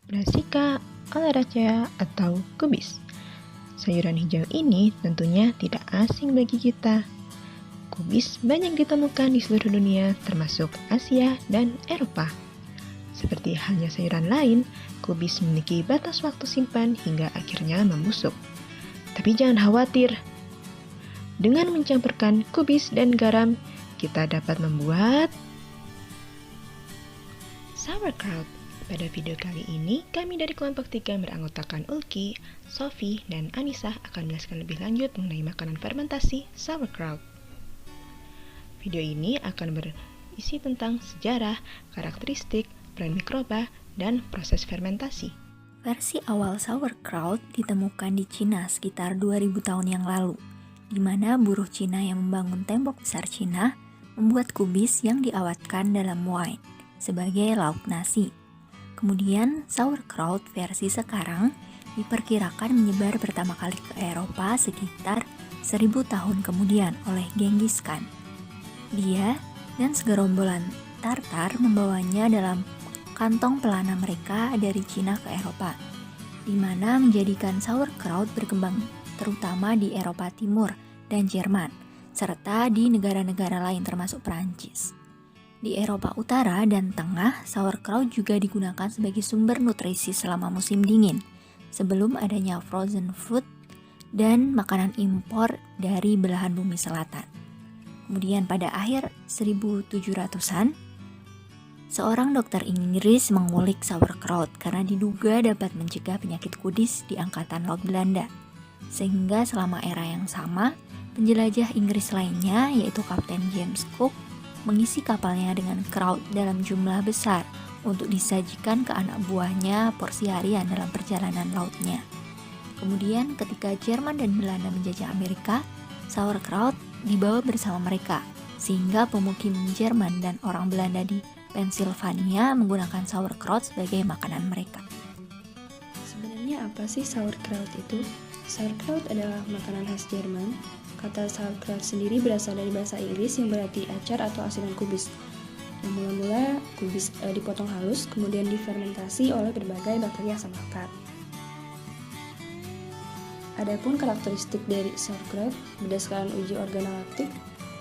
brassica, oleracea, atau kubis. Sayuran hijau ini tentunya tidak asing bagi kita. Kubis banyak ditemukan di seluruh dunia, termasuk Asia dan Eropa. Seperti halnya sayuran lain, kubis memiliki batas waktu simpan hingga akhirnya membusuk. Tapi jangan khawatir. Dengan mencampurkan kubis dan garam, kita dapat membuat sauerkraut. Pada video kali ini, kami dari kelompok 3 beranggotakan Ulki, Sophie, dan Anissa akan menjelaskan lebih lanjut mengenai makanan fermentasi sauerkraut. Video ini akan berisi tentang sejarah, karakteristik, peran mikroba, dan proses fermentasi. Versi awal sauerkraut ditemukan di Cina sekitar 2000 tahun yang lalu, di mana buruh Cina yang membangun tembok besar Cina membuat kubis yang diawetkan dalam wine sebagai lauk nasi. Kemudian sauerkraut versi sekarang diperkirakan menyebar pertama kali ke Eropa sekitar 1000 tahun kemudian oleh Genghis Khan. Dia dan segerombolan Tartar membawanya dalam kantong pelana mereka dari Cina ke Eropa, di mana menjadikan sauerkraut berkembang terutama di Eropa Timur dan Jerman, serta di negara-negara lain termasuk Prancis. Di Eropa Utara dan Tengah, sauerkraut juga digunakan sebagai sumber nutrisi selama musim dingin, sebelum adanya frozen food dan makanan impor dari belahan bumi selatan. Kemudian pada akhir 1700-an, seorang dokter Inggris mengulik sauerkraut karena diduga dapat mencegah penyakit kudis di Angkatan Laut Belanda. Sehingga selama era yang sama, penjelajah Inggris lainnya yaitu Kapten James Cook mengisi kapalnya dengan kraut dalam jumlah besar untuk disajikan ke anak buahnya porsi harian dalam perjalanan lautnya. Kemudian ketika Jerman dan Belanda menjajah Amerika, sauerkraut dibawa bersama mereka, sehingga pemukim Jerman dan orang Belanda di Pennsylvania menggunakan sauerkraut sebagai makanan mereka. Sebenarnya apa sih sauerkraut itu? Sauerkraut adalah makanan khas Jerman. Kata sauerkraut sendiri berasal dari bahasa Inggris yang berarti acar atau asinan kubis. Yang mula-mula kubis dipotong halus, kemudian difermentasi oleh berbagai bakteri asam laktat. Adapun karakteristik dari sauerkraut berdasarkan uji organoleptik,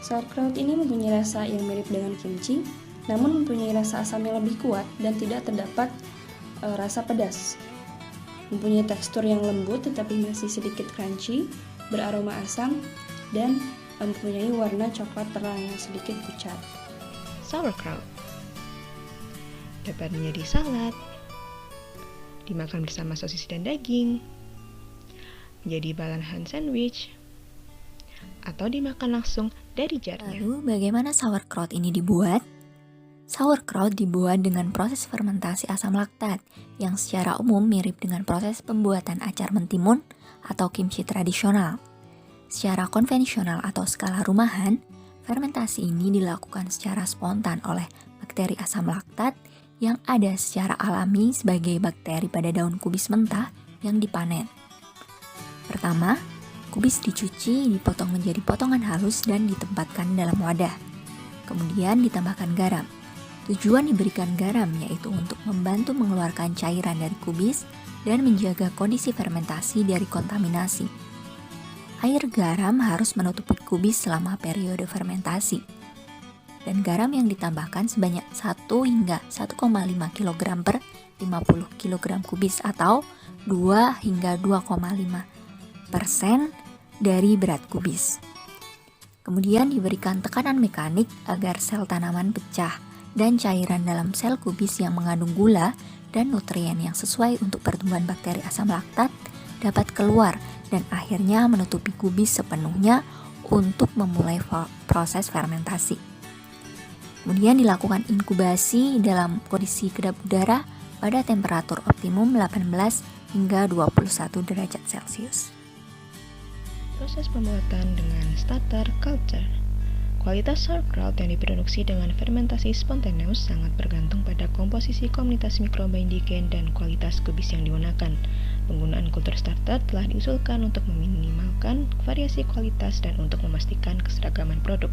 sauerkraut ini mempunyai rasa yang mirip dengan kimchi, namun mempunyai rasa asam yang lebih kuat dan tidak terdapat rasa pedas. Mempunyai tekstur yang lembut tetapi masih sedikit crunchy, beraroma asam, dan mempunyai warna coklat terang yang sedikit pucat. Sauerkraut dapat menjadi salad, dimakan bersama sosis dan daging, menjadi bahan sandwich, atau dimakan langsung dari jarnya. Lalu bagaimana sauerkraut ini dibuat? Sauerkraut dibuat dengan proses fermentasi asam laktat yang secara umum mirip dengan proses pembuatan acar mentimun atau kimchi tradisional. Secara konvensional atau skala rumahan, fermentasi ini dilakukan secara spontan oleh bakteri asam laktat yang ada secara alami sebagai bakteri pada daun kubis mentah yang dipanen. Pertama, kubis dicuci, dipotong menjadi potongan halus dan ditempatkan dalam wadah. Kemudian ditambahkan garam. Tujuan diberikan garam yaitu untuk membantu mengeluarkan cairan dari kubis dan menjaga kondisi fermentasi dari kontaminasi. Air garam harus menutupi kubis selama periode fermentasi. Dan garam yang ditambahkan sebanyak 1 hingga 1,5 kg per 50 kg kubis atau 2 hingga 2,5% dari berat kubis. Kemudian diberikan tekanan mekanik agar sel tanaman pecah dan cairan dalam sel kubis yang mengandung gula dan nutrien yang sesuai untuk pertumbuhan bakteri asam laktat dapat keluar dan akhirnya menutupi kubis sepenuhnya untuk memulai proses fermentasi. Kemudian dilakukan inkubasi dalam kondisi kedap udara pada temperatur optimum 18 hingga 21 derajat Celcius. Proses pembuatan dengan starter culture. Kualitas sauerkraut yang diproduksi dengan fermentasi spontaneous sangat bergantung pada komposisi komunitas mikroba indigen dan kualitas kubis yang digunakan. Penggunaan kultur starter telah diusulkan untuk meminimalkan variasi kualitas dan untuk memastikan keseragaman produk.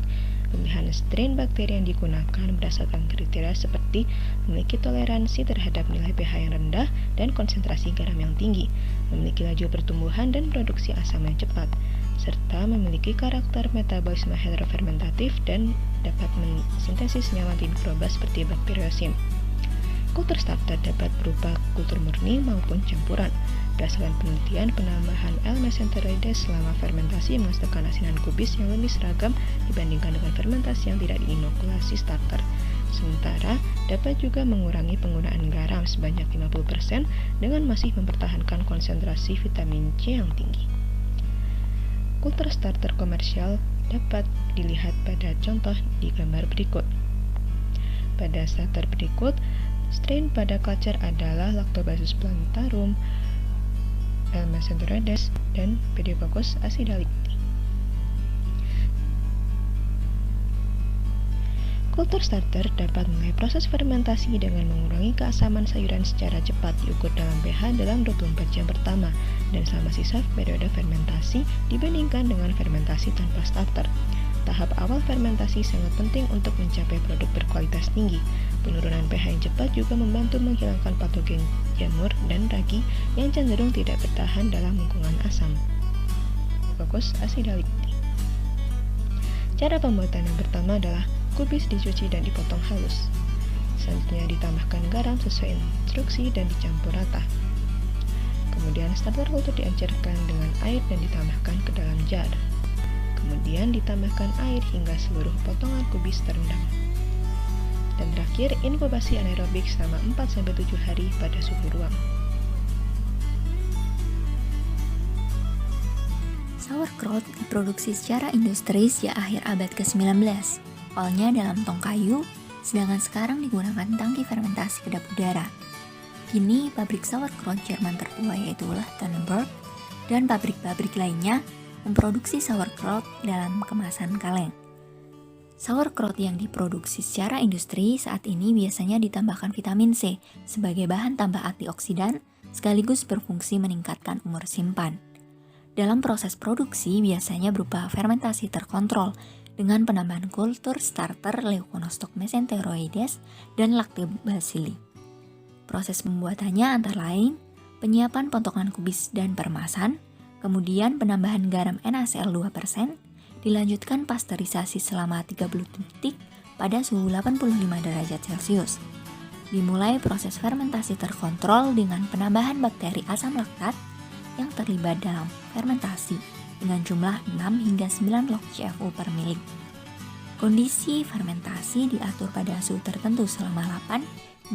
Pemilihan strain bakteri yang digunakan berdasarkan kriteria seperti memiliki toleransi terhadap nilai pH yang rendah dan konsentrasi garam yang tinggi, memiliki laju pertumbuhan dan produksi asam yang cepat, serta memiliki karakter metabolisme heterofermentatif dan dapat mensintesis senyawa antimikroba seperti bakteriosin. Kultur starter dapat berupa kultur murni maupun campuran. Berdasarkan penelitian, penambahan L-mesenteroides selama fermentasi menghasilkan asinan kubis yang lebih seragam dibandingkan dengan fermentasi yang tidak diinokulasi starter. Sementara, dapat juga mengurangi penggunaan garam sebanyak 50% dengan masih mempertahankan konsentrasi vitamin C yang tinggi. Kultur starter komersial dapat dilihat pada contoh di gambar berikut. Pada starter berikut, strain pada culture adalah Lactobacillus plantarum, L-mesenteroides, dan Pediococcus acidolicti. Kultur starter dapat memulai proses fermentasi dengan mengurangi keasaman sayuran secara cepat diukur dalam pH dalam 24 jam pertama dan selama sisa periode fermentasi dibandingkan dengan fermentasi tanpa starter. Tahap awal fermentasi sangat penting untuk mencapai produk berkualitas tinggi. Penurunan pH yang cepat juga membantu menghilangkan patogen jamur dan ragi yang cenderung tidak bertahan dalam lingkungan asam. Pediococcus acidolicti. Cara pembuatan yang pertama adalah kubis dicuci dan dipotong halus. Selanjutnya ditambahkan garam sesuai instruksi dan dicampur rata. Kemudian starter kultur diancurkan dengan air dan ditambahkan ke dalam jar. Kemudian ditambahkan air hingga seluruh potongan kubis terendam. Dan terakhir, inkubasi anaerobik selama 4-7 hari pada suhu ruang. Sauerkraut diproduksi secara industri sejak akhir abad ke-19. Awalnya dalam tong kayu, sedangkan sekarang digunakan tangki fermentasi kedap udara. Kini, pabrik sauerkraut Jerman tertua yaitu Leuchtenberg dan pabrik-pabrik lainnya memproduksi sauerkraut dalam kemasan kaleng. Sauerkraut yang diproduksi secara industri saat ini biasanya ditambahkan vitamin C sebagai bahan tambah antioksidan sekaligus berfungsi meningkatkan umur simpan. Dalam proses produksi biasanya berupa fermentasi terkontrol dengan penambahan kultur starter Leuconostoc mesenteroides dan Lactobacilli. Proses pembuatannya antara lain penyiapan potongan kubis dan peremasan, kemudian penambahan garam NaCl 2%, dilanjutkan pasteurisasi selama 30 detik pada suhu 85 derajat Celcius. Dimulai proses fermentasi terkontrol dengan penambahan bakteri asam laktat yang terlibat dalam fermentasi dengan jumlah 6 hingga 9 log CFU per mili. Kondisi fermentasi diatur pada suhu tertentu selama 8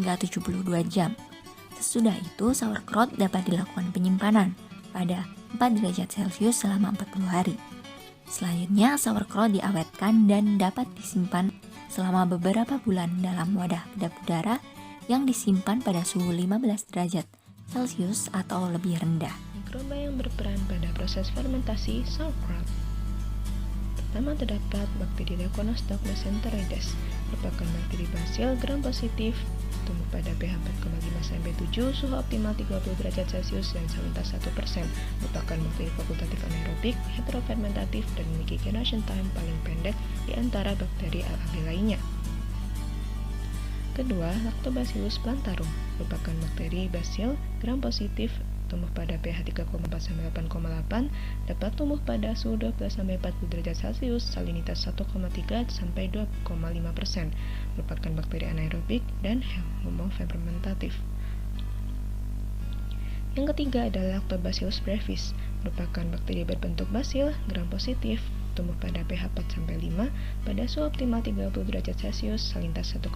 hingga 72 jam. Sesudah itu, sauerkraut dapat dilakukan penyimpanan pada 4 derajat Celcius selama 40 hari. Selanjutnya, sauerkraut diawetkan dan dapat disimpan selama beberapa bulan dalam wadah kedap udara yang disimpan pada suhu 15 derajat Celcius atau lebih rendah. Mikroba yang berperan pada proses fermentasi sauerkraut. Pertama terdapat bakteri Leuconostoc mesenteroides, merupakan bakteri basil gram positif, tumbuh pada pH 4,5-7, suhu optimal 30 derajat Celcius dan salinitas 1%, merupakan bakteri fakultatif anaerobik, heterofermentatif, dan memiliki generation time paling pendek di antara bakteri algae lainnya. Kedua, Lactobacillus plantarum, merupakan bakteri basil gram positif, tumbuh pada pH 3,4-8,8, dapat tumbuh pada suhu 12-40 derajat Celcius, salinitas 1,3-2,5%, merupakan bakteri anaerobik dan homofermentatif. Yang ketiga adalah Lactobacillus brevis, merupakan bakteri berbentuk basil gram positif, tumbuh pada pH 4-5 pada suhu optimal 30 derajat Celcius, salinitas 1,5%,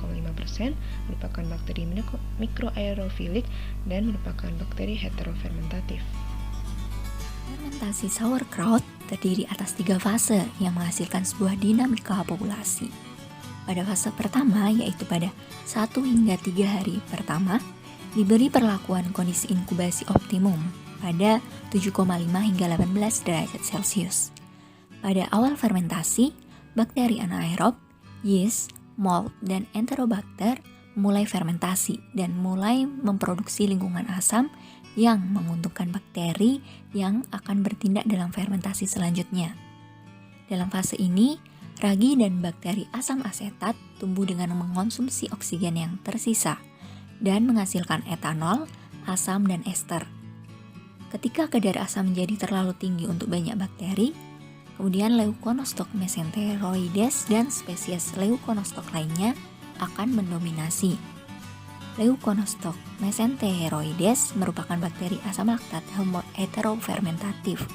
merupakan bakteri mikroaerofilik dan merupakan bakteri heterofermentatif. Fermentasi sauerkraut terdiri atas 3 fase yang menghasilkan sebuah dinamika populasi. Pada fase pertama, yaitu pada 1 hingga 3 hari pertama, diberi perlakuan kondisi inkubasi optimum pada 7,5 hingga 18 derajat Celcius. Pada awal fermentasi, bakteri anaerob, yeast, mold, dan enterobacter mulai fermentasi dan mulai memproduksi lingkungan asam yang menguntungkan bakteri yang akan bertindak dalam fermentasi selanjutnya. Dalam fase ini, Ragi dan bakteri asam asetat tumbuh dengan mengonsumsi oksigen yang tersisa dan menghasilkan etanol, asam, dan ester. Ketika kadar asam menjadi terlalu tinggi untuk banyak bakteri, kemudian Leuconostoc mesenteroides dan spesies Leuconostoc lainnya akan mendominasi. Leuconostoc mesenteroides merupakan bakteri asam laktat heterofermentatif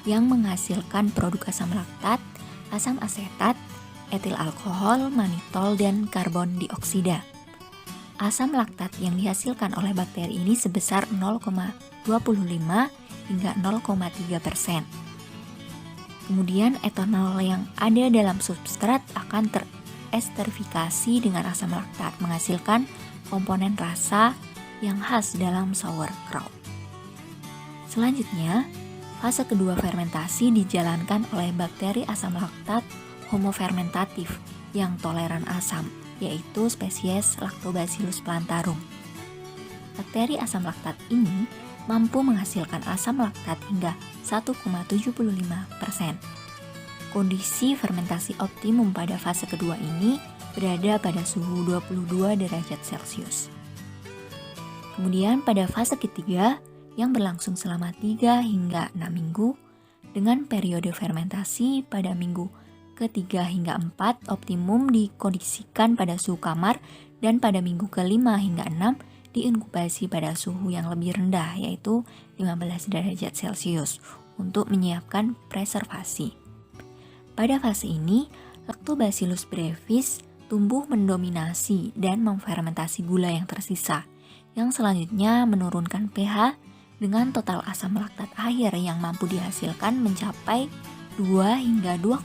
yang menghasilkan produk asam laktat, asam asetat, etil alkohol, manitol, dan karbon dioksida. Asam laktat yang dihasilkan oleh bakteri ini sebesar 0,25 hingga 0,3%. Kemudian etanol yang ada dalam substrat akan teresterifikasi dengan asam laktat, menghasilkan komponen rasa yang khas dalam sauerkraut. Selanjutnya, fase kedua fermentasi dijalankan oleh bakteri asam laktat homofermentatif yang toleran asam, yaitu spesies Lactobacillus plantarum. Bakteri asam laktat ini mampu menghasilkan asam laktat hingga 1,75%. Kondisi fermentasi optimum pada fase kedua ini berada pada suhu 22 derajat Celcius. Kemudian pada fase ketiga yang berlangsung selama 3 hingga 6 minggu dengan periode fermentasi pada minggu ke-3 hingga 4 optimum dikondisikan pada suhu kamar dan pada minggu ke-5 hingga 6 diinkubasi pada suhu yang lebih rendah yaitu 15 derajat Celcius untuk menyiapkan preservasi. Pada fase ini, Lactobacillus brevis tumbuh mendominasi dan memfermentasi gula yang tersisa, yang selanjutnya menurunkan pH dengan total asam laktat akhir yang mampu dihasilkan mencapai 2 hingga 2,5%.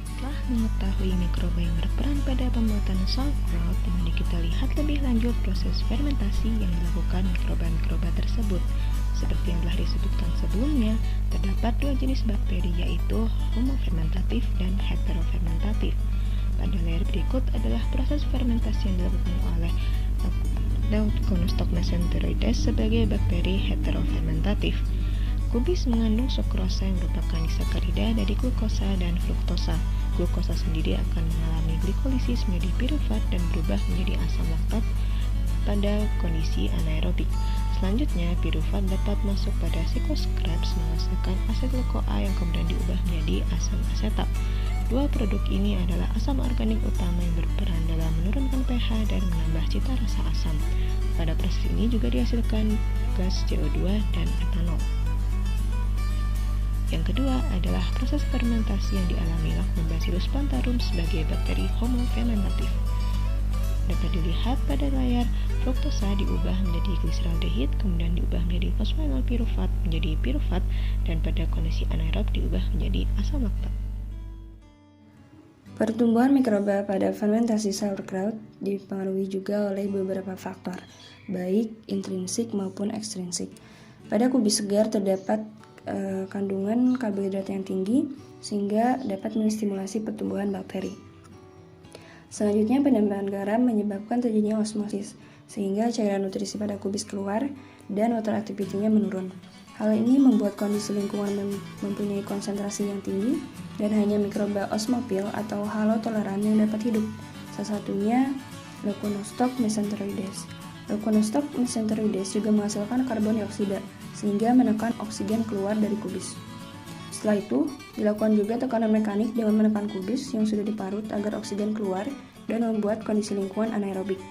Setelah mengetahui mikroba yang berperan pada pembuatan sauerkraut, mari kita lihat lebih lanjut proses fermentasi yang dilakukan mikroba-mikroba tersebut. Seperti yang telah disebutkan sebelumnya, terdapat 2 jenis bakteri yaitu homofermentatif dan heterofermentatif. Pada layar berikut adalah proses fermentasi yang dilakukan oleh Leuconostoc mesenteroides sebagai bakteri heterofermentatif. Kubis mengandung sukrosa yang merupakan disakarida dari glukosa dan fruktosa. Glukosa sendiri akan mengalami glikolisis menjadi pirufat dan berubah menjadi asam laktat pada kondisi anaerobik. Selanjutnya, pirufat dapat masuk pada siklus Krebs menghasilkan asetil-CoA yang kemudian diubah menjadi asam asetat. Dua produk ini adalah asam organik utama yang berperan dalam menurunkan pH dan menambah cita rasa asam. Pada proses ini juga dihasilkan gas CO2 dan etanol. Yang kedua adalah proses fermentasi yang dialami Lactobacillus plantarum sebagai bakteri homofermentatif. Dapat dilihat pada layar, fruktosa diubah menjadi gliseraldehid, kemudian diubah menjadi fosfenol pirufat menjadi pirufat, dan pada kondisi anaerob diubah menjadi asam laktat. Pertumbuhan mikroba pada fermentasi sauerkraut dipengaruhi juga oleh beberapa faktor, baik intrinsik maupun ekstrinsik. Pada kubis segar terdapat kandungan karbohidrat yang tinggi sehingga dapat menstimulasi pertumbuhan bakteri. Selanjutnya, penambahan garam menyebabkan terjadinya osmosis, sehingga cairan nutrisi pada kubis keluar dan water activity-nya menurun. Hal ini membuat kondisi lingkungan mempunyai konsentrasi yang tinggi dan hanya mikroba osmopil atau halotoleran yang dapat hidup. Salah satunya Leuconostoc mesenteroides. Leuconostoc mesenteroides juga menghasilkan karbon dioksida, sehingga menekan oksigen keluar dari kubis. Setelah itu, dilakukan juga tekanan mekanik dengan menekan kubis yang sudah diparut agar oksigen keluar dan membuat kondisi lingkungan anaerobik.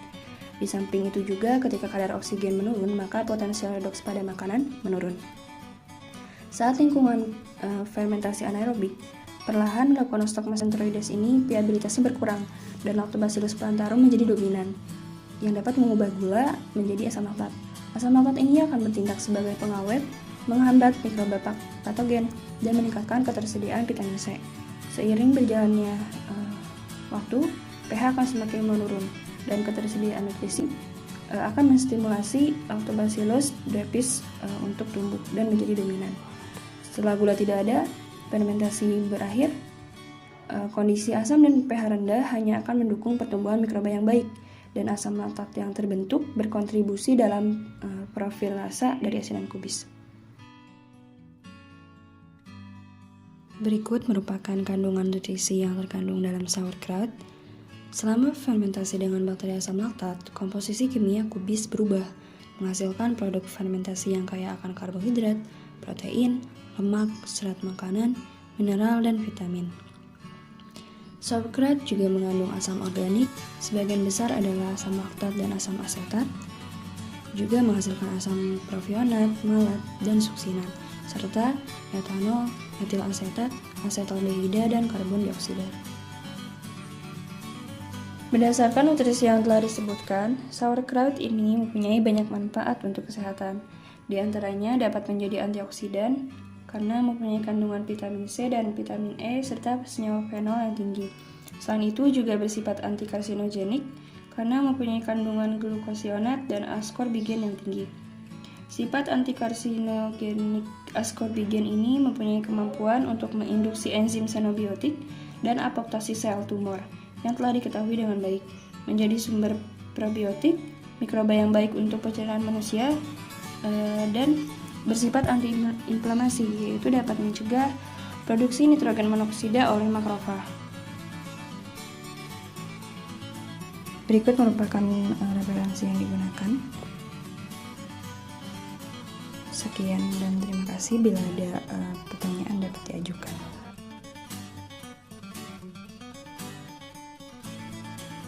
Di samping itu juga, ketika kadar oksigen menurun, maka potensial redoks pada makanan menurun. Saat lingkungan fermentasi anaerobik, perlahan Leuconostoc mesenteroides ini viabilitasnya berkurang dan Lactobacillus plantarum menjadi dominan, yang dapat mengubah gula menjadi asam laktat. Asam laktat ini akan bertindak sebagai pengawet, menghambat mikroba patogen, dan meningkatkan ketersediaan vitamin C. Seiring berjalannya waktu, pH akan semakin menurun dan ketersediaan nutrisi akan menstimulasi Lactobacillus brevis untuk tumbuh dan menjadi dominan. Setelah gula tidak ada, fermentasi berakhir, kondisi asam dan pH rendah hanya akan mendukung pertumbuhan mikroba yang baik, dan asam laktat yang terbentuk berkontribusi dalam profil rasa dari asinan kubis. Berikut merupakan kandungan nutrisi yang terkandung dalam sauerkraut. Selama fermentasi dengan bakteri asam laktat, komposisi kimia kubis berubah, menghasilkan produk fermentasi yang kaya akan karbohidrat, protein, lemak, serat makanan, mineral, dan vitamin. Sauerkraut juga mengandung asam organik, sebagian besar adalah asam laktat dan asam asetat, juga menghasilkan asam profionat, malat, dan suksinat, serta etanol, etil asetat, asetaldehida, dan karbon dioksida. Berdasarkan nutrisi yang telah disebutkan, sauerkraut ini mempunyai banyak manfaat untuk kesehatan. Di antaranya dapat menjadi antioksidan karena mempunyai kandungan vitamin C dan vitamin E serta senyawa fenol yang tinggi. Selain itu juga bersifat antikarsinogenik karena mempunyai kandungan glukosionat dan ascorbigen yang tinggi. Sifat antikarsinogenik ascorbigen ini mempunyai kemampuan untuk menginduksi enzim xenobiotik dan apoptosis sel tumor yang telah diketahui dengan baik, menjadi sumber probiotik, mikroba yang baik untuk pencernaan manusia, dan bersifat anti-inflamasi, yaitu dapat mencegah produksi nitrogen monoksida oleh makrofag. Berikut merupakan referensi yang digunakan. Sekian dan terima kasih. Bila ada